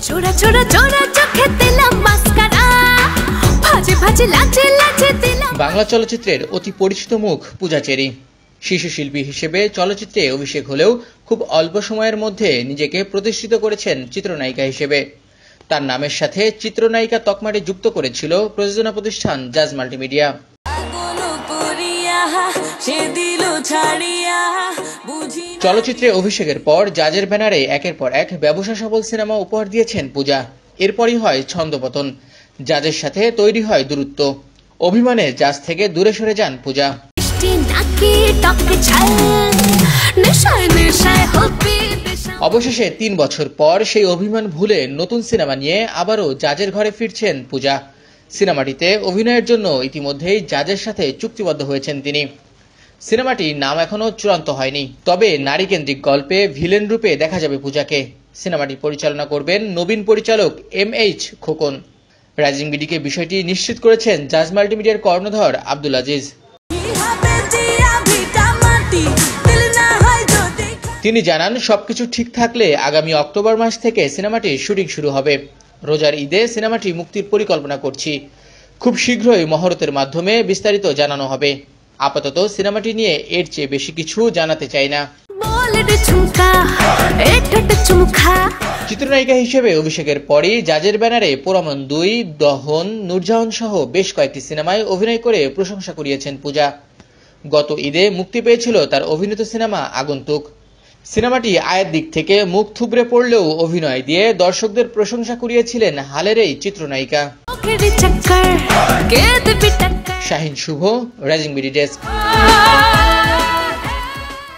চোরা চোরা চোরা চোখে দিলাম মাস্কারা, ভাজে ভাজে লাজে লাজে দিলাম। বাংলা চলচ্চিত্রের অতি পরিচিত মুখ পূজা চেরি। শিশু শিল্পী হিসেবে চলচ্চিত্রে অভিষেক হলেও খুব অল্প সময়ের মধ্যে নিজেকে প্রতিষ্ঠিত করেছেন চিত্রনায়িকা হিসেবে। তার নামের সাথে চিত্রনায়িকা তকমাটি যুক্ত করেছিল প্রযোজনা প্রতিষ্ঠান জাজ মাল্টিমিডিয়া। চলচ্চিত্রে অভিষেকের পর জাজের ব্যানারে একের পর এক ব্যবসা সফল সিনেমা উপহার দিয়েছেন পূজা। এরপরই হয় ছন্দপতন, জাজের সাথে তৈরি হয় দূরত্ব। অভিমানে জাজ থেকে দূরে সরে যান পূজা। অবশেষে ৩ বছর পর সেই অভিমান ভুলে নতুন সিনেমা নিয়ে আবারও জাজের ঘরে ফিরছেন পূজা। সিনেমাটিতে অভিনয়ের জন্য ইতিমধ্যেই জাজের সাথে চুক্তিবদ্ধ হয়েছেন তিনি। সিনেমাটির নাম এখনো চূড়ান্ত হয়নি, তবে নারীকেন্দ্রিক গল্পে ভিলেন রূপে দেখা যাবে পূজাকে। সিনেমাটি পরিচালনা করবেন নবীন পরিচালক MH খোকন। রাইজিং বিডিকে বিষয়টি নিশ্চিত করেছেন জাজ মাল্টিমিডিয়ার কর্ণধার আব্দুল আজিজ। তিনি জানান, সবকিছু ঠিক থাকলে আগামী অক্টোবর মাস থেকে সিনেমাটির শুটিং শুরু হবে। রোজার ঈদে সিনেমাটি মুক্তির পরিকল্পনা করছি। খুব শীঘ্রই মহরতের মাধ্যমে বিস্তারিত জানানো হবে। আপাতত সিনেমাটি নিয়ে এর চেয়ে বেশি কিছু জানাতে চাই না। চিত্রনায়িকা হিসেবে অভিষেকের পরই জাজের ব্যানারে পোড়ামন ২, দহন, নূরজাহান সহ বেশ কয়েকটি সিনেমায় অভিনয় করে প্রশংসা কুড়িয়েছেন পূজা। গত ঈদে মুক্তি পেয়েছিল তার অভিনীত সিনেমা আগন্তুক। সিনেমাটি আয়ের দিক থেকে মুখ থুবড়ে পড়লেও অভিনয় দিয়ে দর্শকদের প্রশংসা কুড়িয়েছিলেন হালের এই চিত্রনায়িকা। শাহিন শুভ, রাইজিং বিডি ডেস্ক।